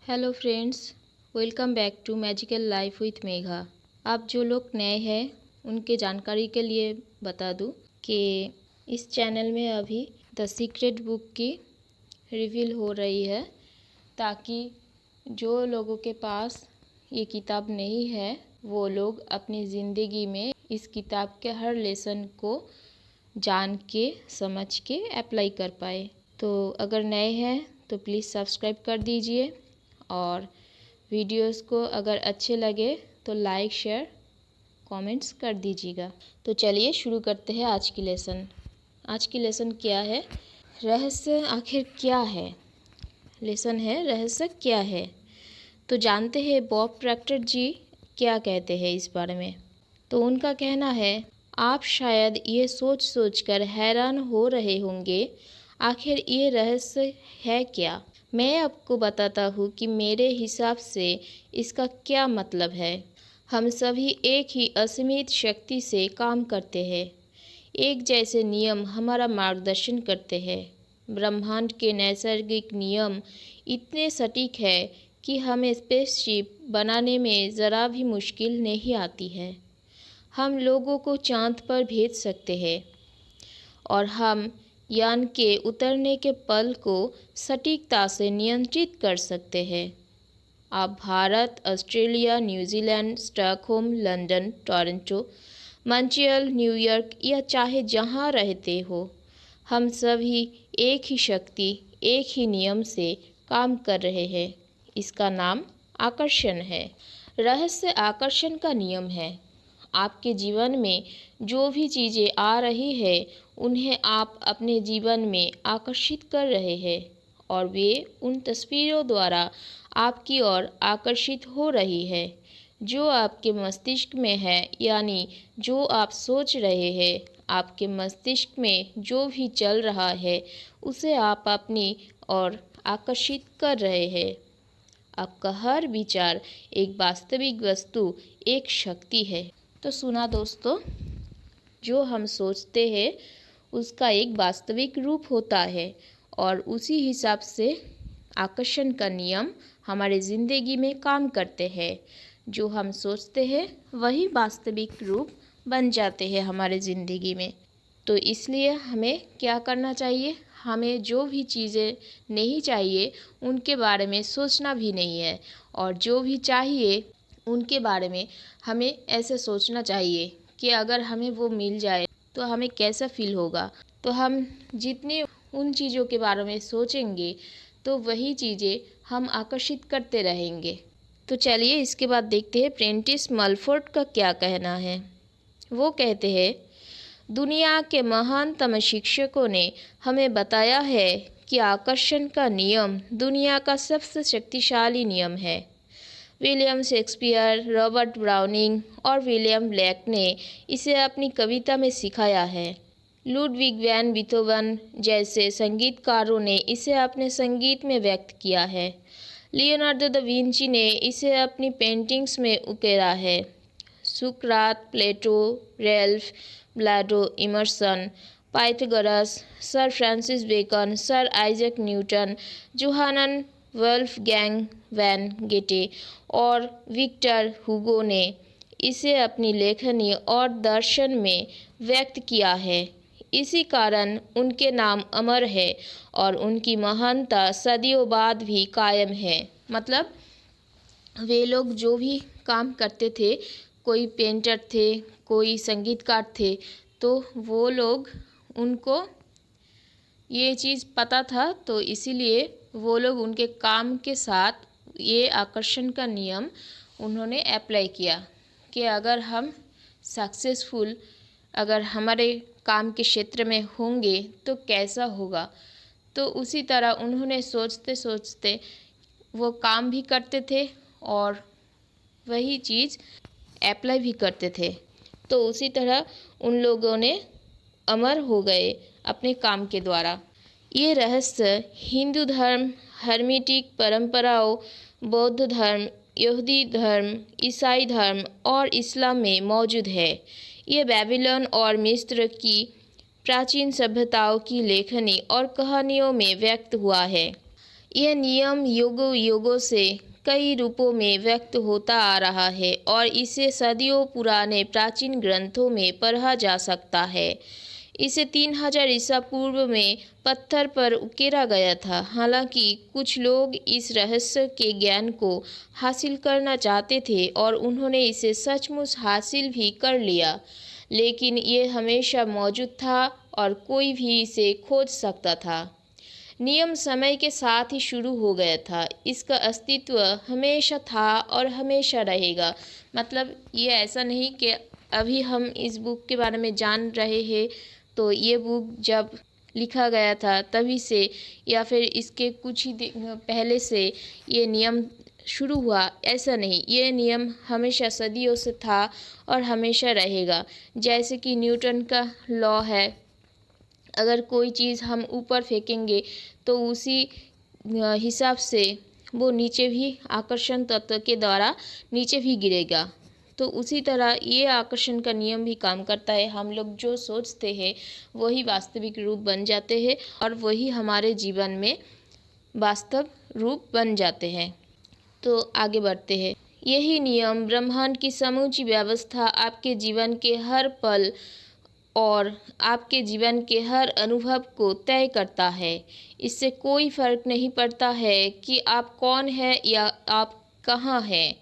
Hello friends, welcome back to magical life with Megha. आप जो लोग नए हैं उनके जानकारी के लिए बता दूं कि इस चैनल में अभी द सीक्रेट बुक की रिवील हो रही है, ताकि जो लोगों के पास ये किताब नहीं है वो लोग अपनी ज़िंदगी में इस किताब के हर लेसन को जान के समझ के अप्लाई कर पाए। तो अगर नए हैं तो प्लीज़ सब्सक्राइब कर दीजिए और वीडियोस को अगर अच्छे लगे तो लाइक शेयर कमेंट्स कर दीजिएगा। तो चलिए शुरू करते हैं आज की लेसन। आज की लेसन क्या है? रहस्य आखिर क्या है? लेसन है रहस्य क्या है। तो जानते हैं बॉब प्रॉक्टर जी क्या कहते हैं इस बारे में। तो उनका कहना है, आप शायद ये सोच सोच कर हैरान हो रहे होंगे, आखिर ये रहस्य है क्या। मैं आपको बताता हूँ कि मेरे हिसाब से इसका क्या मतलब है। हम सभी एक ही असीमित शक्ति से काम करते हैं। एक जैसे नियम हमारा मार्गदर्शन करते हैं। ब्रह्मांड के नैसर्गिक नियम इतने सटीक है कि हमें स्पेसशिप बनाने में ज़रा भी मुश्किल नहीं आती है। हम लोगों को चांद पर भेज सकते हैं और हम यान के उतरने के पल को सटीकता से नियंत्रित कर सकते हैं। आप Bharat, Australia, New Zealand, Stockholm, London, Toronto, Montreal, New York या चाहे जहां रहते हो, हम सभी एक ही शक्ति, एक ही नियम से काम कर रहे हैं। इसका नाम आकर्षण है। रहस्य आकर्षण का नियम है। आपके जीवन में जो भी चीज़ें आ रही है उन्हें आप अपने जीवन में आकर्षित कर रहे हैं और वे उन तस्वीरों द्वारा आपकी ओर आकर्षित हो रही है जो आपके मस्तिष्क में है। यानी जो आप सोच रहे हैं, आपके मस्तिष्क में जो भी चल रहा है उसे आप अपनी ओर आकर्षित कर रहे हैं। आपका हर विचार एक वास्तविक वस्तु, एक शक्ति है। तो सुना दोस्तों, जो हम सोचते हैं उसका एक वास्तविक रूप होता है और उसी हिसाब से आकर्षण का नियम हमारे ज़िंदगी में काम करते हैं। जो हम सोचते हैं वही वास्तविक रूप बन जाते हैं हमारे ज़िंदगी में। तो इसलिए हमें क्या करना चाहिए? हमें जो भी चीज़ें नहीं चाहिए उनके बारे में सोचना भी नहीं है, और जो भी चाहिए उनके बारे में हमें ऐसे सोचना चाहिए कि अगर हमें वो मिल जाए तो हमें कैसा फील होगा। तो हम जितने उन चीज़ों के बारे में सोचेंगे तो वही चीज़ें हम आकर्षित करते रहेंगे। तो चलिए इसके बाद देखते हैं प्रेंटिस मलफोर्ड का क्या कहना है। वो कहते हैं, दुनिया के महानतम शिक्षकों ने हमें बताया है कि आकर्षण का नियम दुनिया का सबसे शक्तिशाली नियम है। विलियम शेक्सपियर, रॉबर्ट ब्राउनिंग और विलियम ब्लेक ने इसे अपनी कविता में सिखाया है। लुडविग वैन बीथोवन जैसे संगीतकारों ने इसे अपने संगीत में व्यक्त किया है। लियोनार्डो दा विंची ने इसे अपनी पेंटिंग्स में उकेरा है। सुकरात, Plato, Ralph Waldo Emerson, Pythagoras, Sir Francis Bacon, Sir Isaac Newton, Johann Wolfgang von Goethe और विक्टर हुगो ने इसे अपनी लेखनी और दर्शन में व्यक्त किया है। इसी कारण उनके नाम अमर है और उनकी महानता सदियों बाद भी कायम है। मतलब वे लोग जो भी काम करते थे, कोई पेंटर थे, कोई संगीतकार थे, तो वो लोग, उनको ये चीज़ पता था, तो इसीलिए वो लोग उनके काम के साथ ये आकर्षण का नियम उन्होंने अप्लाई किया कि अगर हम सक्सेसफुल, अगर हमारे काम के क्षेत्र में होंगे तो कैसा होगा। तो उसी तरह उन्होंने सोचते सोचते वो काम भी करते थे और वही चीज़ अप्लाई भी करते थे। तो उसी तरह उन लोगों ने अमर हो गए अपने काम के द्वारा। ये रहस्य हिंदू धर्म, हर्मिटिक परंपराओं, बौद्ध धर्म, यहूदी धर्म, ईसाई धर्म और इस्लाम में मौजूद है। ये बेबीलोन और मिस्र की प्राचीन सभ्यताओं की लेखनी और कहानियों में व्यक्त हुआ है। यह नियम युगों युगों से कई रूपों में व्यक्त होता आ रहा है और इसे सदियों पुराने प्राचीन ग्रंथों में पढ़ा जा सकता है। इसे 3000 ईसा पूर्व में पत्थर पर उकेरा गया था। हालांकि कुछ लोग इस रहस्य के ज्ञान को हासिल करना चाहते थे और उन्होंने इसे सचमुच हासिल भी कर लिया, लेकिन ये हमेशा मौजूद था और कोई भी इसे खोज सकता था। नियम समय के साथ ही शुरू हो गया था। इसका अस्तित्व हमेशा था और हमेशा रहेगा। मतलब ये ऐसा नहीं कि अभी हम इस बुक के बारे में जान रहे हैं तो ये बुक जब लिखा गया था तभी से या फिर इसके कुछ ही पहले से ये नियम शुरू हुआ, ऐसा नहीं। ये नियम हमेशा सदियों से था और हमेशा रहेगा। जैसे कि न्यूटन का लॉ है, अगर कोई चीज़ हम ऊपर फेंकेंगे तो उसी हिसाब से वो नीचे भी आकर्षण तत्व के द्वारा नीचे भी गिरेगा। तो उसी तरह ये आकर्षण का नियम भी काम करता है। हम लोग जो सोचते हैं वही वास्तविक रूप बन जाते हैं और वही हमारे जीवन में वास्तव रूप बन जाते हैं। तो आगे बढ़ते हैं। यही नियम ब्रह्मांड की समूची व्यवस्था आपके जीवन के हर पल और आपके जीवन के हर अनुभव को तय करता है। इससे कोई फर्क नहीं पड़ता है कि आप कौन हैं या आप कहाँ हैं।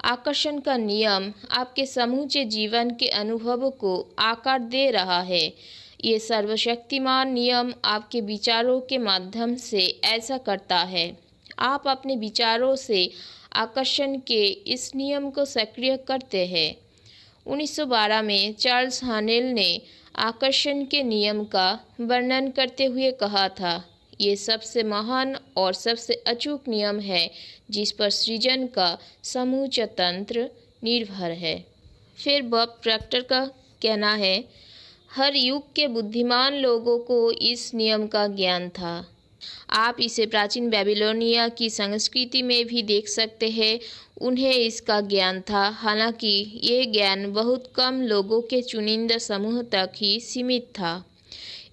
आकर्षण का नियम आपके समूचे जीवन के अनुभव को आकार दे रहा है। ये सर्वशक्तिमान नियम आपके विचारों के माध्यम से ऐसा करता है। आप अपने विचारों से आकर्षण के इस नियम को सक्रिय करते हैं। 1912 में चार्ल्स हानेल ने आकर्षण के नियम का वर्णन करते हुए कहा था, ये सबसे महान और सबसे अचूक नियम है जिस पर सृजन का समूचा तंत्र निर्भर है। फिर बॉब प्रॉक्टर का कहना है, हर युग के बुद्धिमान लोगों को इस नियम का ज्ञान था। आप इसे प्राचीन बेबीलोनिया की संस्कृति में भी देख सकते हैं। उन्हें इसका ज्ञान था, हालांकि ये ज्ञान बहुत कम लोगों के चुनिंदा समूह तक ही सीमित था।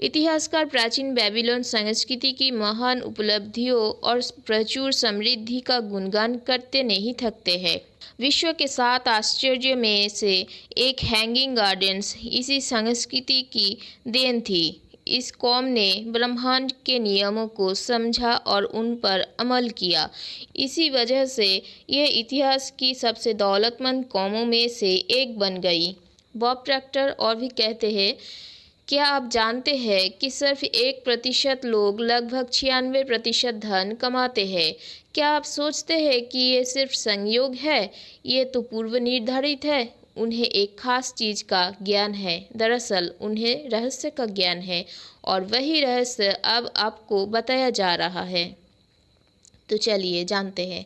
इतिहासकार प्राचीन बेबीलोन संस्कृति की महान उपलब्धियों और प्रचुर समृद्धि का गुणगान करते नहीं थकते हैं। विश्व के 7 आश्चर्य में से एक हैंगिंग गार्डन्स इसी संस्कृति की देन थी। इस कौम ने ब्रह्मांड के नियमों को समझा और उन पर अमल किया। इसी वजह से यह इतिहास की सबसे दौलतमंद कौमों में से एक बन गई। बॉब प्रॉक्टर और भी कहते हैं, क्या आप जानते हैं कि सिर्फ 1% लोग लगभग 96% धन कमाते हैं। क्या आप सोचते हैं कि ये सिर्फ संयोग है? ये तो पूर्व निर्धारित है। उन्हें एक खास चीज़ का ज्ञान है। दरअसल उन्हें रहस्य का ज्ञान है और वही रहस्य अब आपको बताया जा रहा है। तो चलिए जानते हैं।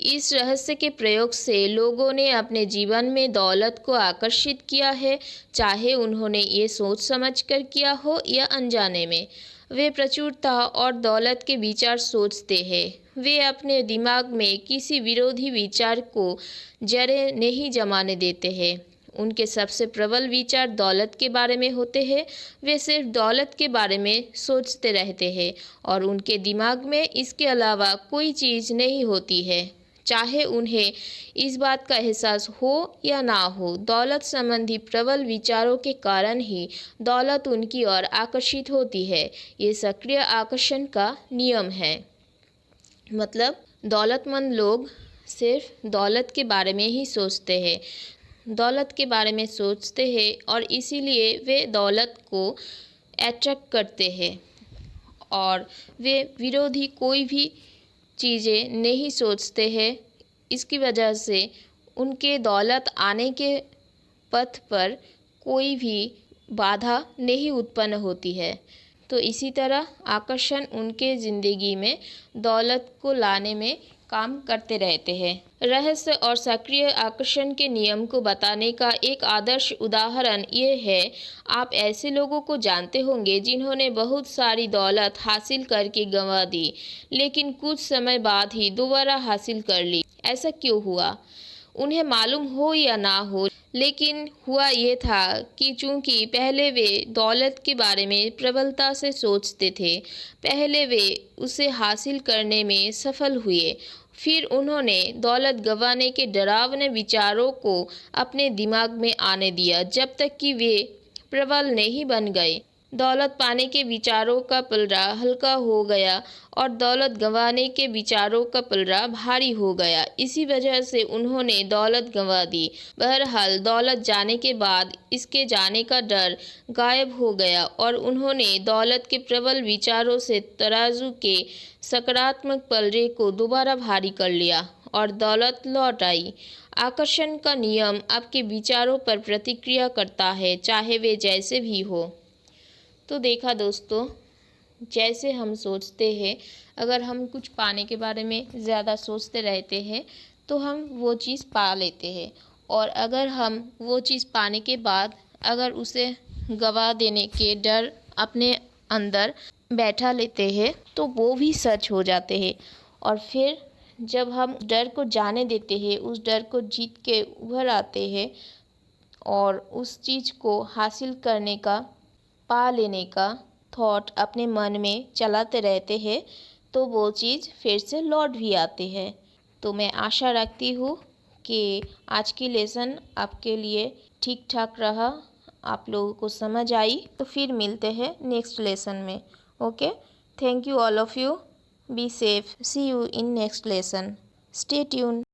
इस रहस्य के प्रयोग से लोगों ने अपने जीवन में दौलत को आकर्षित किया है, चाहे उन्होंने ये सोच समझकर किया हो या अनजाने में। वे प्रचुरता और दौलत के विचार सोचते हैं। वे अपने दिमाग में किसी विरोधी विचार को जड़ें नहीं जमाने देते हैं। उनके सबसे प्रबल विचार दौलत के बारे में होते हैं। वे सिर्फ दौलत के बारे में सोचते रहते हैं और उनके दिमाग में इसके अलावा कोई चीज़ नहीं होती है। चाहे उन्हें इस बात का एहसास हो या ना हो, दौलत संबंधी प्रबल विचारों के कारण ही दौलत उनकी ओर आकर्षित होती है। ये सक्रिय आकर्षण का नियम है। मतलब दौलतमंद लोग सिर्फ दौलत के बारे में ही सोचते हैं, दौलत के बारे में सोचते हैं और इसीलिए वे दौलत को अट्रैक्ट करते हैं और वे विरोधी कोई भी चीज़ें नहीं सोचते हैं। इसकी वजह से उनके दौलत आने के पथ पर कोई भी बाधा नहीं उत्पन्न होती है। तो इसी तरह आकर्षण उनके ज़िंदगी में दौलत को लाने में काम करते रहते हैं। रहस्य और सक्रिय आकर्षण के नियम को बताने का एक आदर्श उदाहरण ये है, आप ऐसे लोगों को जानते होंगे जिन्होंने बहुत सारी दौलत हासिल करके गंवा दी, लेकिन कुछ समय बाद ही दोबारा हासिल कर ली। ऐसा क्यों हुआ? उन्हें मालूम हो या ना हो, लेकिन हुआ ये था कि चूंकि पहले वे दौलत के बारे में प्रबलता से सोचते थे, पहले वे उसे हासिल करने में सफल हुए, फिर उन्होंने दौलत गंवाने के डरावने विचारों को अपने दिमाग में आने दिया जब तक कि वे प्रबल नहीं बन गए। दौलत पाने के विचारों का पलड़ा हल्का हो गया और दौलत गंवाने के विचारों का पलड़ा भारी हो गया। इसी वजह से उन्होंने दौलत गंवा दी। बहरहाल दौलत जाने के बाद इसके जाने का डर गायब हो गया और उन्होंने दौलत के प्रबल विचारों से तराजू के सकारात्मक पलड़े को दोबारा भारी कर लिया और दौलत लौट आई। आकर्षण का नियम आपके विचारों पर प्रतिक्रिया करता है, चाहे वे जैसे भी हो। तो देखा दोस्तों, जैसे हम सोचते हैं, अगर हम कुछ पाने के बारे में ज़्यादा सोचते रहते हैं तो हम वो चीज़ पा लेते हैं, और अगर हम वो चीज़ पाने के बाद अगर उसे गवा देने के डर अपने अंदर बैठा लेते हैं तो वो भी सच हो जाते हैं। और फिर जब हम डर को जाने देते हैं, उस डर को जीत के उभर आते हैं और उस चीज़ को हासिल करने का, पा लेने का थॉट अपने मन में चलाते रहते हैं, तो वो चीज़ फिर से लौट भी आती है। तो मैं आशा रखती हूँ कि आज की लेसन आपके लिए ठीक ठाक रहा, आप लोगों को समझ आई। तो फिर मिलते हैं नेक्स्ट लेसन में। Okay, thank you all of you, be safe, see you in next lesson, stay tune.